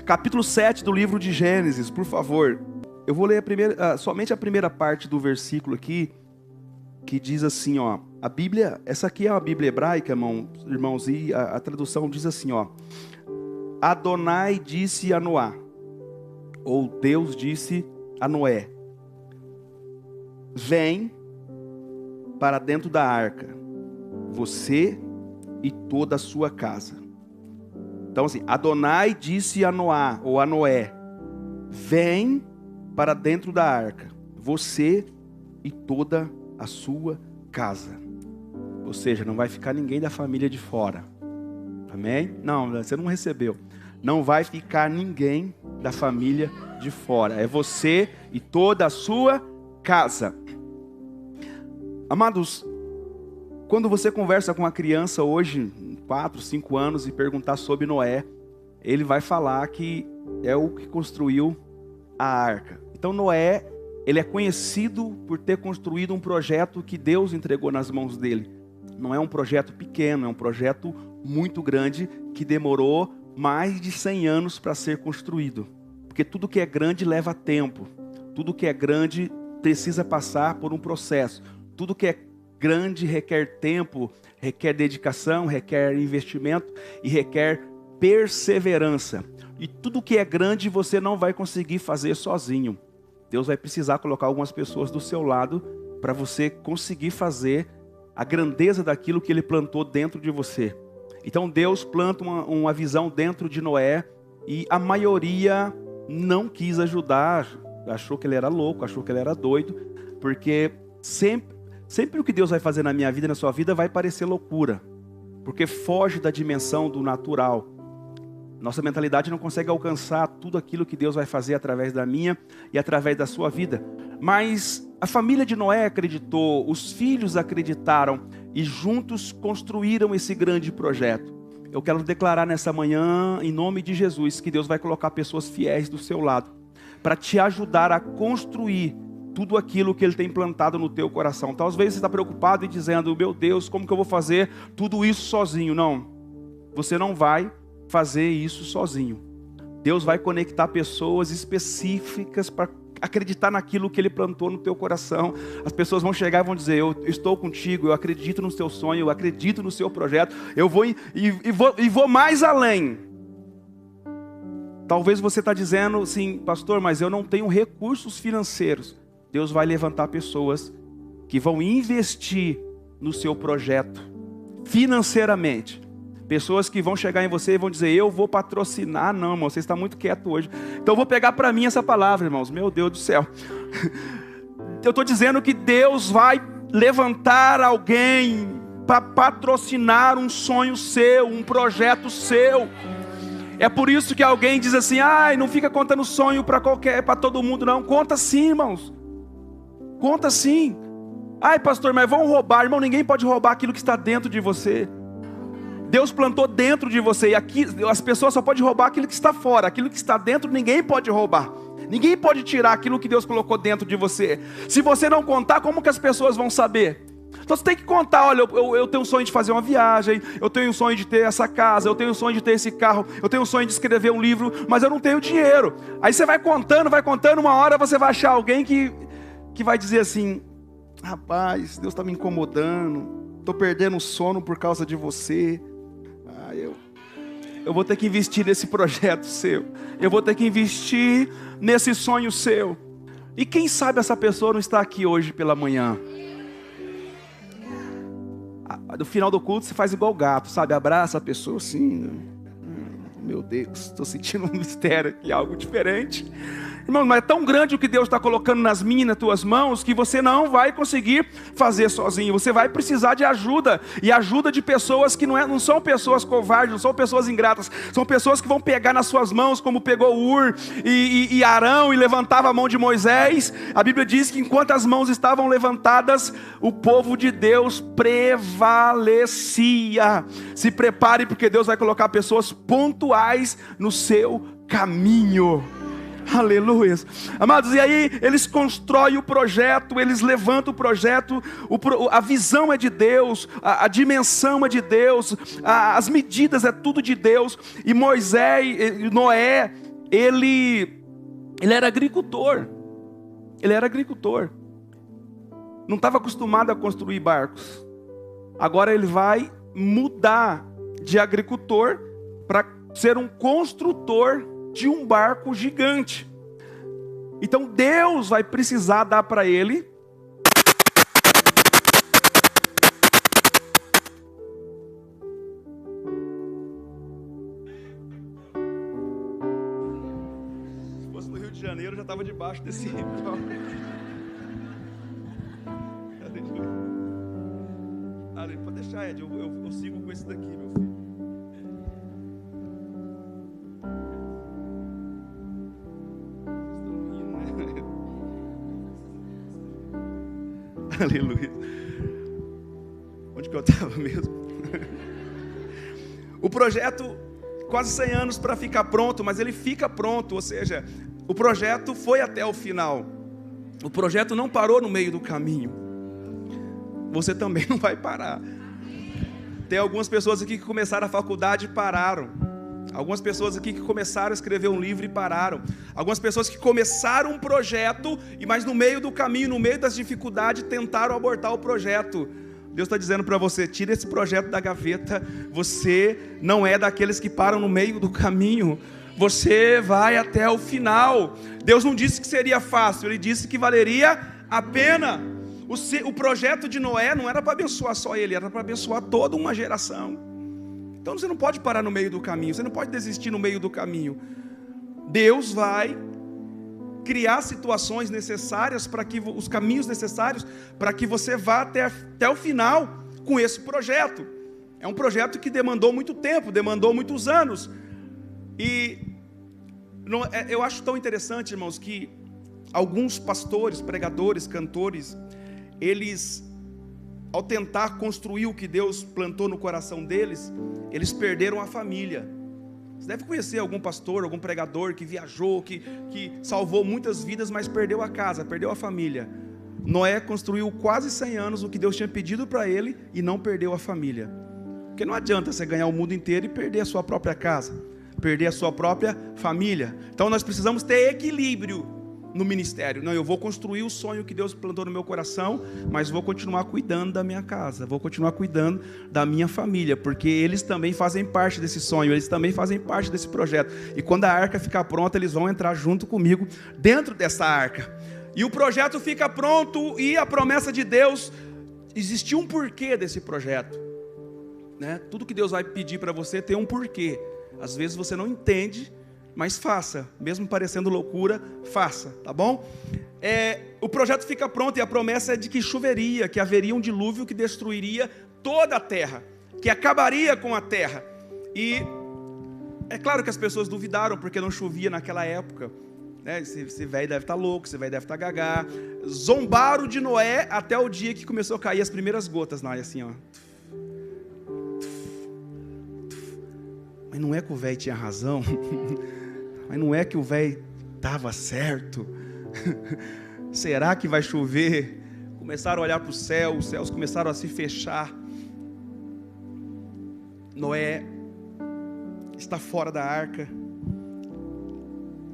capítulo 7 do livro de Gênesis, por favor. Eu vou ler somente a primeira parte do versículo aqui, que diz assim, ó. A Bíblia, essa aqui é uma Bíblia hebraica, irmãos, e a tradução diz assim, ó. Adonai disse a Noé, ou Deus disse a Noé: vem para dentro da arca, você e toda a sua casa. Então assim, Adonai disse a Noé, ou a Noé: vem para dentro da arca, você e toda a sua casa. Ou seja, não vai ficar ninguém da família de fora. Amém? Não, você não recebeu. Não vai ficar ninguém da família de fora. É você e toda a sua casa. Amados, quando você conversa com uma criança hoje, 4, 5 anos, e perguntar sobre Noé, ele vai falar que é o que construiu a arca. Então Noé, ele é conhecido por ter construído um projeto que Deus entregou nas mãos dele. Não é um projeto pequeno, é um projeto muito grande que demorou mais de 100 anos para ser construído. Porque tudo que é grande leva tempo. Tudo que é grande precisa passar por um processo. Tudo que é grande requer tempo, requer dedicação, requer investimento e requer perseverança. E tudo que é grande você não vai conseguir fazer sozinho. Deus vai precisar colocar algumas pessoas do seu lado para você conseguir fazer a grandeza daquilo que Ele plantou dentro de você. Então Deus planta uma visão dentro de Noé e a maioria não quis ajudar, achou que ele era louco, achou que ele era doido, porque sempre o que Deus vai fazer na minha vida e na sua vida vai parecer loucura, porque foge da dimensão do natural. Nossa mentalidade não consegue alcançar tudo aquilo que Deus vai fazer através da minha e através da sua vida. Mas a família de Noé acreditou, os filhos acreditaram e juntos construíram esse grande projeto. Eu quero declarar nessa manhã, em nome de Jesus, que Deus vai colocar pessoas fiéis do seu lado para te ajudar a construir tudo aquilo que Ele tem plantado no teu coração. Talvez você está preocupado e dizendo: meu Deus, como que eu vou fazer tudo isso sozinho? Não, você não vai fazer isso sozinho. Deus vai conectar pessoas específicas para acreditar naquilo que Ele plantou no teu coração. As pessoas vão chegar e vão dizer: eu estou contigo, eu acredito no seu sonho, eu acredito no seu projeto, eu vou e vou mais além. Talvez você está dizendo assim: pastor, mas eu não tenho recursos financeiros. Deus vai levantar pessoas que vão investir no seu projeto financeiramente. Pessoas que vão chegar em você e vão dizer: eu vou patrocinar. Não, irmão, você está muito quieto hoje. Então eu vou pegar para mim essa palavra, irmãos. Meu Deus do céu. Eu estou dizendo que Deus vai levantar alguém para patrocinar um sonho seu, um projeto seu. É por isso que alguém diz assim: ai, não fica contando sonho para todo mundo, não. Conta sim, irmãos. Conta sim. Ai, pastor, mas vão roubar. Irmão, ninguém pode roubar aquilo que está dentro de você. Deus plantou dentro de você, e aqui as pessoas só podem roubar aquilo que está fora. Aquilo que está dentro ninguém pode roubar. Ninguém pode tirar aquilo que Deus colocou dentro de você. Se você não contar, como que as pessoas vão saber? Então você tem que contar: olha, eu tenho um sonho de fazer uma viagem, eu tenho um sonho de ter essa casa, eu tenho um sonho de ter esse carro, eu tenho um sonho de escrever um livro, mas eu não tenho dinheiro. Aí você vai contando, uma hora você vai achar alguém que vai dizer assim: rapaz, Deus está me incomodando, estou perdendo o sono por causa de você. Eu vou ter que investir nesse projeto seu. Eu vou ter que investir nesse sonho seu. E quem sabe essa pessoa não está aqui hoje pela manhã. No final do culto você faz igual gato, sabe? Abraça a pessoa assim. Meu Deus, estou sentindo um mistério aqui, algo diferente. Irmão, mas é tão grande o que Deus está colocando nas minhas e nas tuas mãos, que você não vai conseguir fazer sozinho. Você vai precisar de ajuda, e ajuda de pessoas que não são pessoas covardes, não são pessoas ingratas. São pessoas que vão pegar nas suas mãos, como pegou Ur e Arão, e levantava a mão de Moisés. A Bíblia diz que enquanto as mãos estavam levantadas, o povo de Deus prevalecia. Se prepare, porque Deus vai colocar pessoas pontuais no seu caminho. Aleluia. Amados, e aí eles constroem o projeto, eles levantam o projeto, a visão é de Deus, a dimensão é de Deus, as medidas é tudo de Deus. E Noé, ele era agricultor. Ele era agricultor. Não estava acostumado a construir barcos. Agora ele vai mudar de agricultor para ser um construtor de um barco gigante. Então Deus vai precisar dar para ele se fosse no Rio de Janeiro, já estava debaixo desse rio. Pode deixar, Ed, eu sigo com esse daqui, meu filho. Aleluia. Onde que eu estava mesmo? O projeto, quase 100 anos para ficar pronto, mas ele fica pronto, ou seja, o projeto foi até o final. O projeto não parou no meio do caminho. Você também não vai parar. Tem algumas pessoas aqui que começaram a faculdade e pararam. Algumas pessoas aqui que começaram a escrever um livro e pararam. Algumas pessoas que começaram um projeto, mas no meio do caminho, no meio das dificuldades, tentaram abortar o projeto. Deus está dizendo para você, tira esse projeto da gaveta. Você não é daqueles que param no meio do caminho. Você vai até o final. Deus não disse que seria fácil, Ele disse que valeria a pena. O projeto de Noé não era para abençoar só ele, era para abençoar toda uma geração. Então você não pode parar no meio do caminho, você não pode desistir no meio do caminho. Deus vai criar situações necessárias, os caminhos necessários para que você vá até o final com esse projeto. É um projeto que demandou muito tempo, demandou muitos anos. E eu acho tão interessante, irmãos, que alguns pastores, pregadores, cantores, eles, ao tentar construir o que Deus plantou no coração deles, eles perderam a família. Você deve conhecer algum pastor, algum pregador que viajou, que salvou muitas vidas, mas perdeu a casa, perdeu a família. Noé construiu quase 100 anos o que Deus tinha pedido para ele e não perdeu a família. Porque não adianta você ganhar o mundo inteiro e perder a sua própria casa, perder a sua própria família. Então nós precisamos ter equilíbrio no ministério. Não, eu vou construir o sonho que Deus plantou no meu coração, mas vou continuar cuidando da minha casa, vou continuar cuidando da minha família, porque eles também fazem parte desse sonho, eles também fazem parte desse projeto. E quando a arca ficar pronta, eles vão entrar junto comigo dentro dessa arca. E o projeto fica pronto, e a promessa de Deus, existe um porquê desse projeto, né? Tudo que Deus vai pedir para você tem um porquê. Às vezes você não entende, mas faça, mesmo parecendo loucura, faça, tá bom? O projeto fica pronto e a promessa é de que choveria, que haveria um dilúvio que destruiria toda a terra, que acabaria com a terra. E é claro que as pessoas duvidaram, porque não chovia naquela época, né? Esse velho deve estar louco, esse velho deve estar gagá. Zombaram de Noé até o dia que começou a cair as primeiras gotas na área, assim, ó. Mas não é que o velho tinha razão. Mas não é que o velho estava certo. Será que vai chover? Começaram a olhar para o céu, os céus começaram a se fechar. Noé está fora da arca.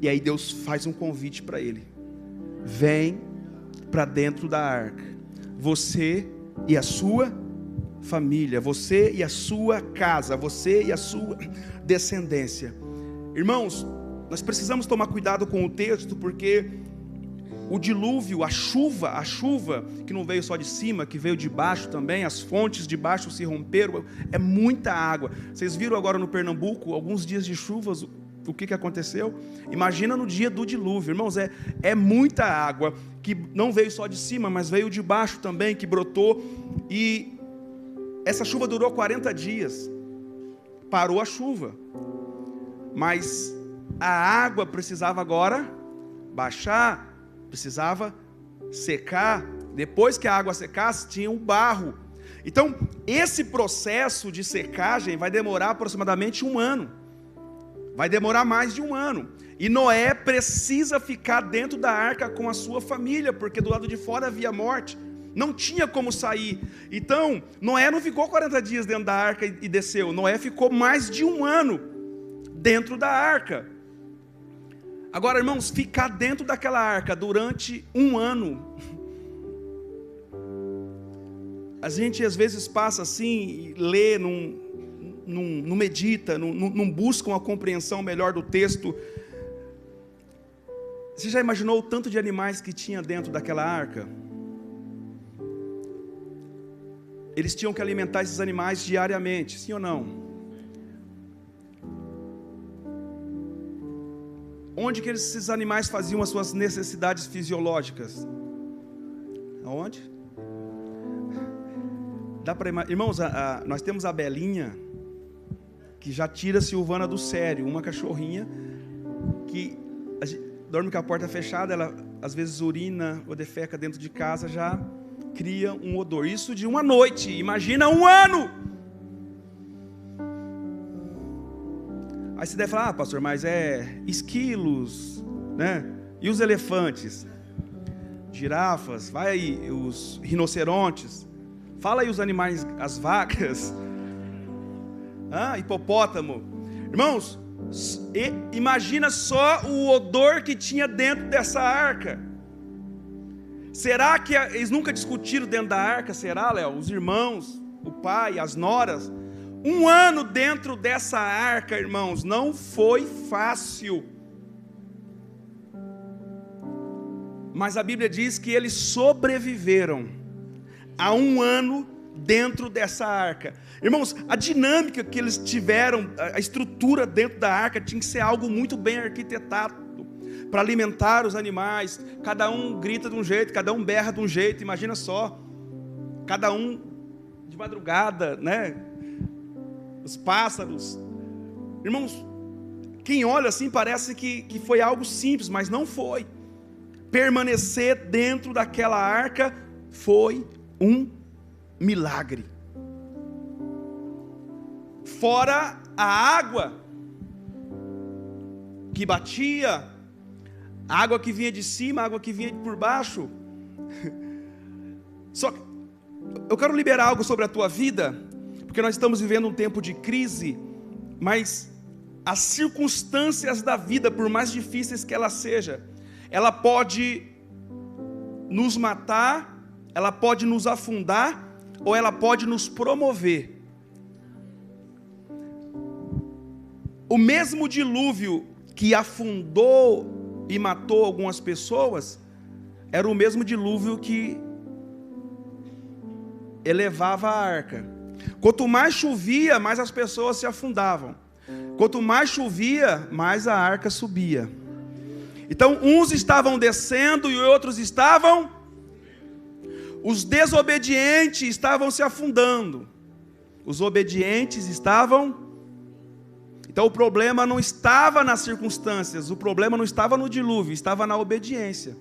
E aí Deus faz um convite para ele: vem para dentro da arca, você e a sua família, você e a sua casa, você e a sua descendência. Irmãos, nós precisamos tomar cuidado com o texto, porque o dilúvio, a chuva que não veio só de cima, que veio de baixo também, as fontes de baixo se romperam, é muita água. Vocês viram agora no Pernambuco, alguns dias de chuvas, o que aconteceu? Imagina no dia do dilúvio, irmãos, é muita água, que não veio só de cima, mas veio de baixo também, que brotou, e essa chuva durou 40 dias, parou a chuva, mas a água precisava agora baixar, precisava secar. Depois que a água secasse, tinha um barro. Então, esse processo de secagem vai demorar aproximadamente 1 ano. Vai demorar mais de 1 ano. E Noé precisa ficar dentro da arca com a sua família, porque do lado de fora havia morte. Não tinha como sair. Então, Noé não ficou 40 dias dentro da arca e desceu. Noé ficou mais de 1 ano dentro da arca. Agora, irmãos, ficar dentro daquela arca durante 1 ano. A gente às vezes passa assim, lê, não medita, não busca uma compreensão melhor do texto. Você já imaginou o tanto de animais que tinha dentro daquela arca? Eles tinham que alimentar esses animais diariamente, sim ou não? Onde que esses animais faziam as suas necessidades fisiológicas? Aonde? Dá para imaginar? Irmãos, nós temos a Belinha, que já tira a Silvana do sério, uma cachorrinha que dorme com a porta fechada, ela às vezes urina ou defeca dentro de casa, já cria um odor. Isso de 1 noite, imagina 1 ano! Aí você deve falar, pastor, mas esquilos, né? E os elefantes? Girafas, vai aí, os rinocerontes, fala aí os animais, as vacas, hipopótamo. Irmãos, imagina só o odor que tinha dentro dessa arca. Será que eles nunca discutiram dentro da arca? Será, Léo? Os irmãos, o pai, as noras. 1 ano dentro dessa arca, irmãos, não foi fácil. Mas a Bíblia diz que eles sobreviveram a 1 ano dentro dessa arca. Irmãos, a dinâmica que eles tiveram, a estrutura dentro da arca tinha que ser algo muito bem arquitetado para alimentar os animais. Cada um grita de um jeito, cada um berra de um jeito. Imagina só, cada um de madrugada, né? Os pássaros. Irmãos, quem olha assim parece que foi algo simples, mas não foi. Permanecer dentro daquela arca foi um milagre. Fora a água que batia, a água que vinha de cima, a água que vinha por baixo. Só que eu quero liberar algo sobre a tua vida, porque nós estamos vivendo um tempo de crise, mas as circunstâncias da vida, por mais difíceis que ela seja, ela pode nos matar, ela pode nos afundar, ou ela pode nos promover. O mesmo dilúvio que afundou e matou algumas pessoas, era o mesmo dilúvio que elevava a arca. Quanto mais chovia, mais as pessoas se afundavam. Quanto mais chovia, mais a arca subia. Então, uns estavam descendo e outros estavam... Os desobedientes estavam se afundando. Os obedientes estavam... Então o problema não estava nas circunstâncias, o problema não estava no dilúvio, estava na obediência.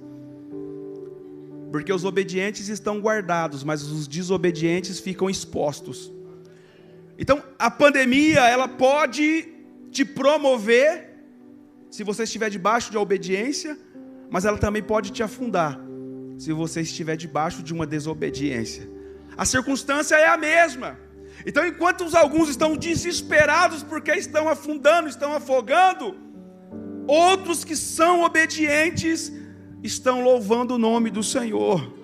Porque os obedientes estão guardados, mas os desobedientes ficam expostos. Então a pandemia, ela pode te promover, se você estiver debaixo de obediência, mas ela também pode te afundar, se você estiver debaixo de uma desobediência. A circunstância é a mesma. Então, enquanto alguns estão desesperados porque estão afundando, estão afogando, outros que são obedientes estão louvando o nome do Senhor,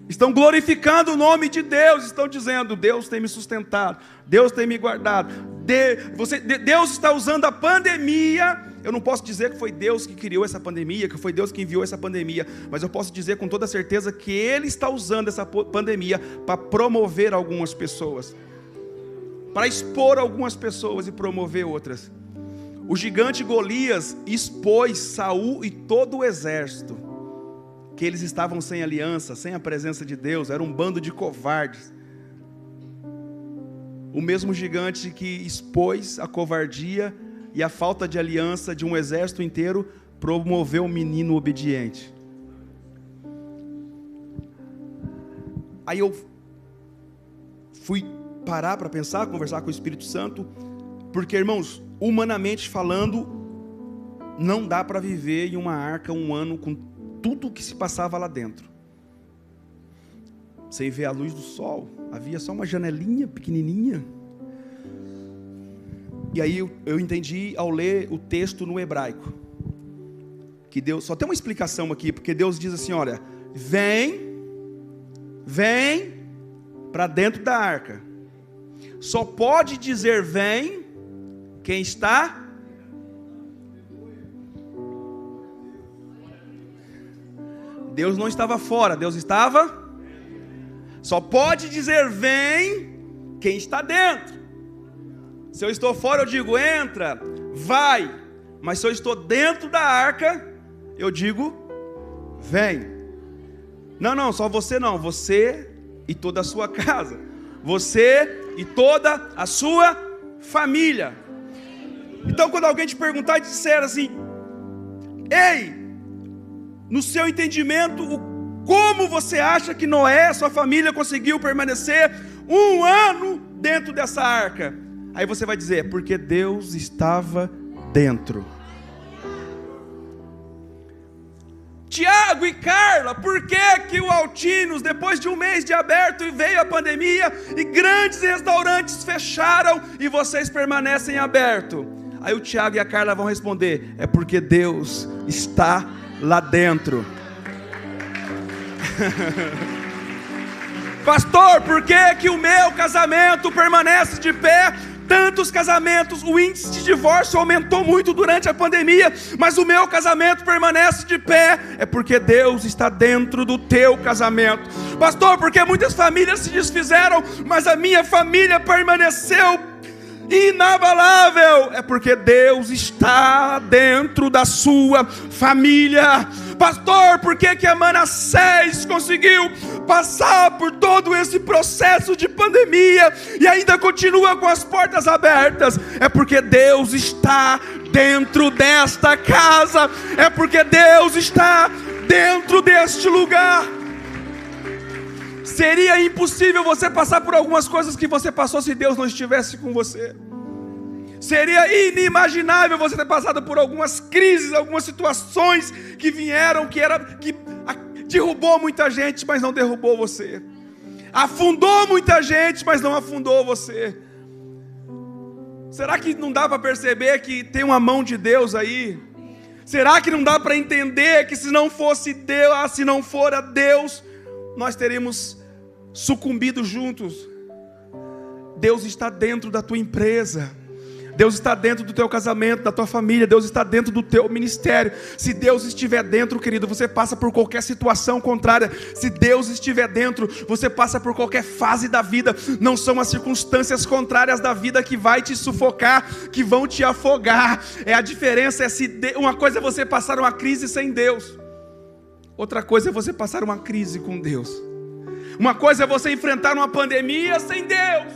estão glorificando o nome de Deus, estão dizendo: Deus tem me sustentado, Deus tem me guardado, Deus está usando a pandemia. Eu não posso dizer que foi Deus que criou essa pandemia, que foi Deus que enviou essa pandemia, mas eu posso dizer com toda certeza que Ele está usando essa pandemia para promover algumas pessoas, para expor algumas pessoas e promover outras. O gigante Golias expôs Saul e todo o exército, que eles estavam sem aliança, sem a presença de Deus, era um bando de covardes. O mesmo gigante que expôs a covardia e a falta de aliança de um exército inteiro, promoveu um menino obediente. Aí eu fui parar para pensar, conversar com o Espírito Santo, porque, irmãos, humanamente falando, não dá para viver em uma arca um ano com tudo o que se passava lá dentro. Sem ver a luz do sol, havia só uma janelinha pequenininha. E aí eu entendi ao ler o texto no hebraico, que Deus, só tem uma explicação aqui, porque Deus diz assim, olha, vem para dentro da arca. Só pode dizer vem quem está. Deus não estava fora, Deus estava. Só pode dizer vem quem está dentro. Se eu estou fora, eu digo entra, vai. Mas se eu estou dentro da arca, eu digo vem. Não, só você não, você e toda a sua casa, você e toda a sua família. Então quando alguém te perguntar e disser assim, ei, no seu entendimento, como você acha que Noé, sua família, conseguiu permanecer um ano dentro dessa arca? Aí você vai dizer, porque Deus estava dentro. Tiago e Carla, por que o Altinos, depois de um mês de aberto e veio a pandemia, e grandes restaurantes fecharam, e vocês permanecem abertos? Aí o Tiago e a Carla vão responder, é porque Deus está lá dentro. Pastor, por que o meu casamento permanece de pé? Tantos casamentos, o índice de divórcio aumentou muito durante a pandemia, mas o meu casamento permanece de pé. É porque Deus está dentro do teu casamento. Pastor, porque muitas famílias se desfizeram, mas a minha família permaneceu inabalável. É porque Deus está dentro da sua família. Pastor, por que a Manassés conseguiu passar por todo esse processo de pandemia e ainda continua com as portas abertas? É porque Deus está dentro desta casa. É porque Deus está dentro deste lugar. Seria impossível você passar por algumas coisas que você passou se Deus não estivesse com você. Seria inimaginável você ter passado por algumas crises, algumas situações que vieram, que derrubou muita gente, mas não derrubou você. Afundou muita gente, mas não afundou você. Será que não dá para perceber que tem uma mão de Deus aí? Será que não dá para entender que se não fosse Deus, se não fora Deus, nós teríamos sucumbido juntos? Deus está dentro da tua empresa. Deus está dentro do teu casamento, da tua família. Deus está dentro do teu ministério. Se Deus estiver dentro, querido, você passa por qualquer situação contrária. Se Deus estiver dentro, você passa por qualquer fase da vida. Não são as circunstâncias contrárias da vida que vai te sufocar, que vão te afogar. A diferença é uma coisa é você passar uma crise sem Deus, outra coisa é você passar uma crise com Deus. Uma coisa é você enfrentar uma pandemia sem Deus,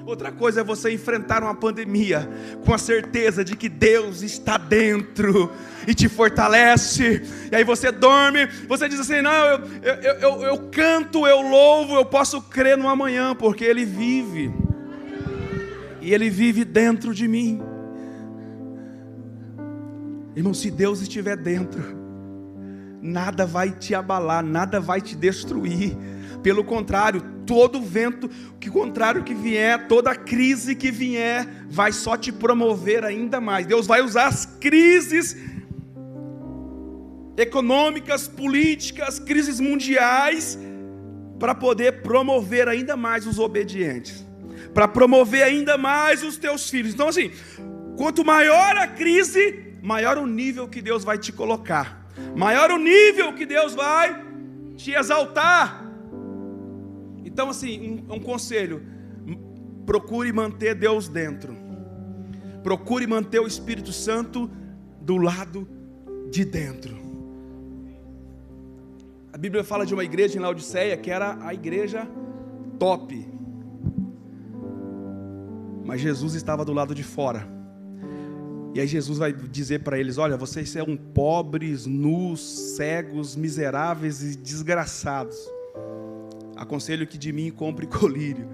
outra coisa é você enfrentar uma pandemia com a certeza de que Deus está dentro e te fortalece. E aí você dorme, você diz assim, não, eu canto, eu louvo, eu posso crer no amanhã, porque Ele vive. E Ele vive dentro de mim. Irmão, se Deus estiver dentro, nada vai te abalar, nada vai te destruir. Pelo contrário, todo vento contrário que vier, toda crise que vier, vai só te promover ainda mais. Deus vai usar as crises econômicas, políticas, crises mundiais, para poder promover ainda mais os obedientes, para promover ainda mais os teus filhos. Então assim, quanto maior a crise, maior o nível que Deus vai te colocar, maior o nível que Deus vai te exaltar. Então assim, um conselho: procure manter Deus dentro, procure manter o Espírito Santo do lado de dentro. A Bíblia fala de uma igreja em Laodiceia que era a igreja top, mas Jesus estava do lado de fora. E aí Jesus vai dizer para eles: olha, vocês são pobres, nus, cegos, miseráveis e desgraçados. Aconselho que de mim compre colírio.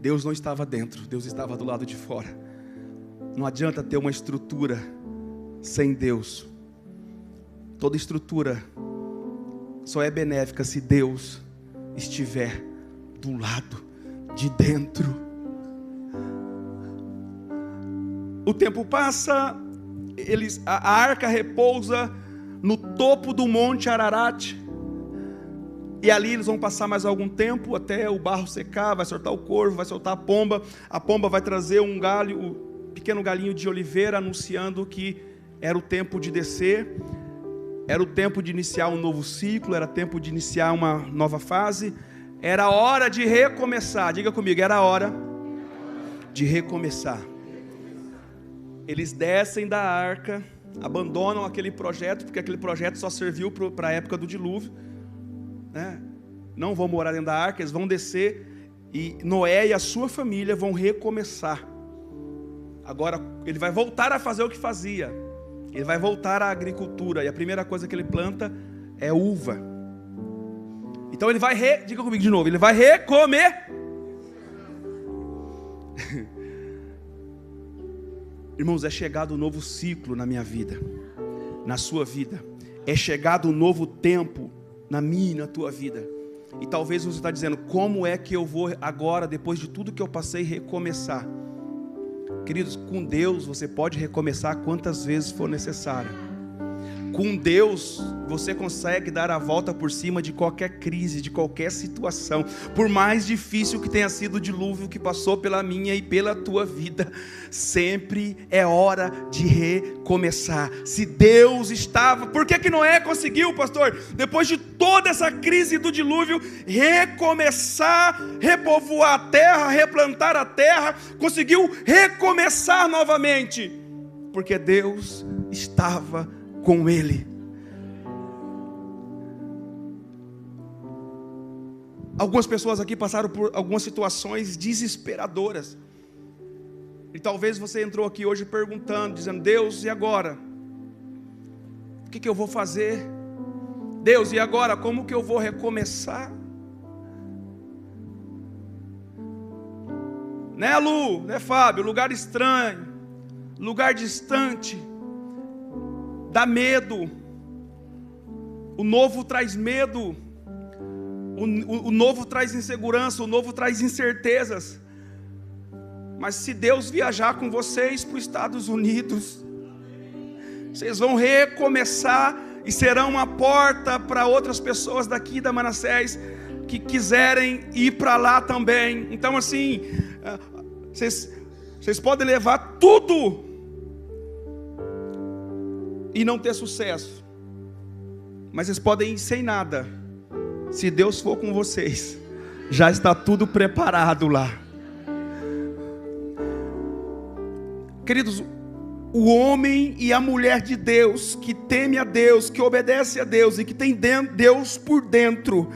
Deus não estava dentro, Deus estava do lado de fora. Não adianta ter uma estrutura sem Deus. Toda estrutura só é benéfica se Deus estiver do lado de dentro. O tempo passa, a arca repousa no topo do monte Ararat. E ali eles vão passar mais algum tempo até o barro secar, vai soltar o corvo, vai soltar a pomba vai trazer um pequeno galinho de oliveira, anunciando que era o tempo de descer, era o tempo de iniciar um novo ciclo, era tempo de iniciar uma nova fase, era hora de recomeçar. Diga comigo, era hora de recomeçar. Eles descem da arca, abandonam aquele projeto, porque aquele projeto só serviu para a época do dilúvio, né? Não vão morar dentro da arca, eles vão descer, e Noé e a sua família vão recomeçar. Agora ele vai voltar a fazer o que fazia, ele vai voltar à agricultura, e a primeira coisa que ele planta é uva. Então ele vai, diga comigo de novo, ele vai recomer. Irmãos, é chegado um novo ciclo na minha vida, na sua vida, é chegado um novo tempo na minha e na tua vida. E talvez você está dizendo, como é que eu vou agora, depois de tudo que eu passei, recomeçar? Queridos, com Deus você pode recomeçar quantas vezes for necessário. Com Deus você consegue dar a volta por cima de qualquer crise, de qualquer situação. Por mais difícil que tenha sido o dilúvio que passou pela minha e pela tua vida, sempre é hora de recomeçar. Se Deus estava... Por que Noé conseguiu, pastor? Depois de toda essa crise do dilúvio, recomeçar, repovoar a terra, replantar a terra, conseguiu recomeçar novamente, porque Deus estava com ele. Algumas pessoas aqui passaram por algumas situações desesperadoras, e talvez você entrou aqui hoje perguntando, dizendo, Deus, e agora? O que eu vou fazer? Deus, e agora? Como que eu vou recomeçar? Né, Lu? Né, Fábio? Lugar estranho, lugar distante, dá medo. O novo traz medo, o novo traz insegurança, o novo traz incertezas. Mas se Deus viajar com vocês para os Estados Unidos, vocês vão recomeçar e serão uma porta para outras pessoas daqui da Manassés que quiserem ir para lá também. Então assim, vocês podem levar tudo e não ter sucesso, mas vocês podem ir sem nada. Se Deus for com vocês, já está tudo preparado lá. Queridos, o homem e a mulher de Deus, que teme a Deus, que obedece a Deus e que tem Deus por dentro,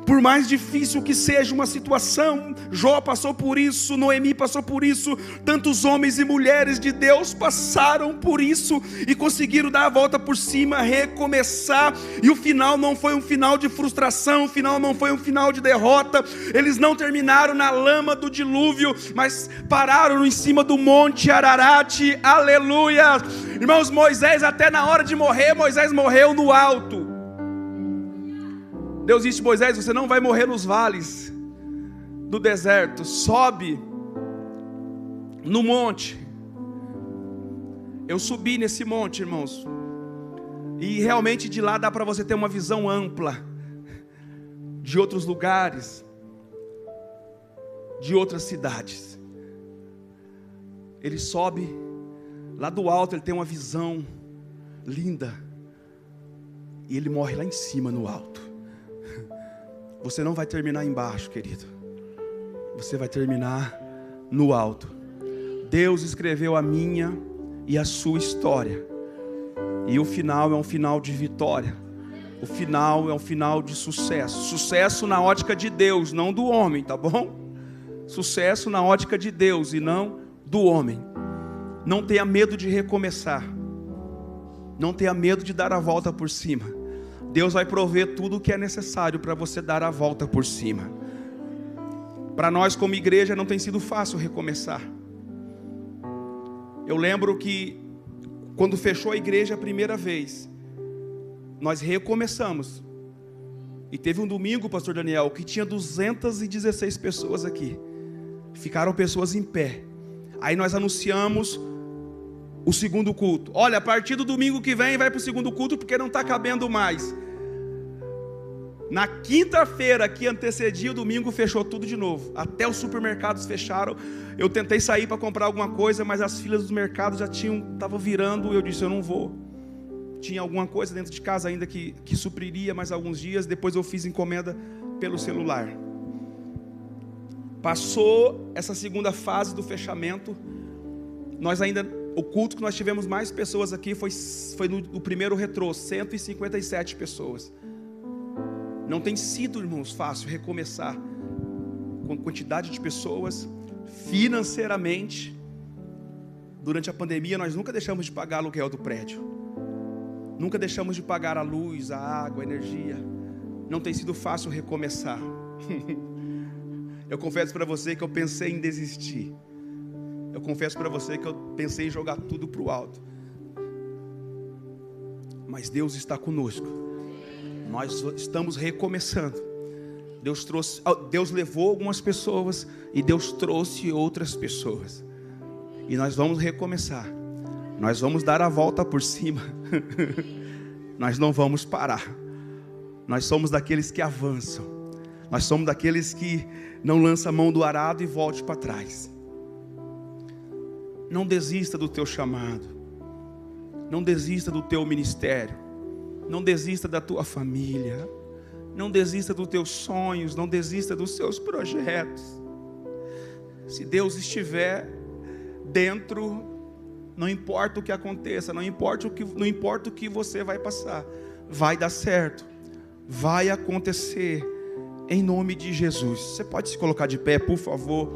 por mais difícil que seja uma situação, Jó passou por isso, Noemi passou por isso, tantos homens e mulheres de Deus passaram por isso e conseguiram dar a volta por cima, recomeçar, e o final não foi um final de frustração, o final não foi um final de derrota. Eles não terminaram na lama do dilúvio, mas pararam em cima do monte Ararat. Aleluia! Irmãos, Moisés, até na hora de morrer, Moisés morreu no alto. Deus disse a Moisés, você não vai morrer nos vales do deserto, sobe no monte. Eu subi nesse monte, irmãos, e realmente de lá dá para você ter uma visão ampla de outros lugares, de outras cidades. Ele sobe lá do alto, ele tem uma visão linda, e ele morre lá em cima no alto. Você não vai terminar embaixo, querido. Você vai terminar no alto. Deus escreveu a minha e a sua história. E o final é um final de vitória. O final é um final de sucesso. Sucesso na ótica de Deus, não do homem, tá bom? Sucesso na ótica de Deus e não do homem. Não tenha medo de recomeçar. Não tenha medo de dar a volta por cima. Deus vai prover tudo o que é necessário para você dar a volta por cima. Para nós como igreja não tem sido fácil recomeçar. Eu lembro que quando fechou a igreja a primeira vez, nós recomeçamos. E teve um domingo, pastor Daniel, que tinha 216 pessoas aqui. Ficaram pessoas em pé. Aí nós anunciamos o segundo culto. Olha, a partir do domingo que vem vai para o segundo culto, porque não está cabendo mais. Na quinta-feira que antecedia o domingo, fechou tudo de novo. Até os supermercados fecharam. Eu tentei sair para comprar alguma coisa, mas as filas dos mercados já estavam virando. Eu disse, eu não vou. Tinha alguma coisa dentro de casa ainda que supriria mais alguns dias. Depois eu fiz encomenda pelo celular. Passou essa segunda fase do fechamento. O culto que nós tivemos mais pessoas aqui foi no primeiro retrô, 157 pessoas. Não tem sido, irmãos, fácil recomeçar com quantidade de pessoas, financeiramente. Durante a pandemia nós nunca deixamos de pagar aluguel do prédio. Nunca deixamos de pagar a luz, a água, a energia. Não tem sido fácil recomeçar. Eu confesso para você que eu pensei em desistir. Eu confesso para você que eu pensei em jogar tudo para o alto. Mas Deus está conosco. Nós estamos recomeçando. Deus levou algumas pessoas e Deus trouxe outras pessoas. E nós vamos recomeçar. Nós vamos dar a volta por cima. Nós não vamos parar. Nós somos daqueles que avançam. Nós somos daqueles que não lançam a mão do arado e volte para trás. Não desista do teu chamado. Não desista do teu ministério. Não desista da tua família. Não desista dos teus sonhos. Não desista dos seus projetos. Se Deus estiver dentro, não importa o que aconteça, não importa o que você vai passar, vai dar certo, vai acontecer, em nome de Jesus. Você pode se colocar de pé, por favor?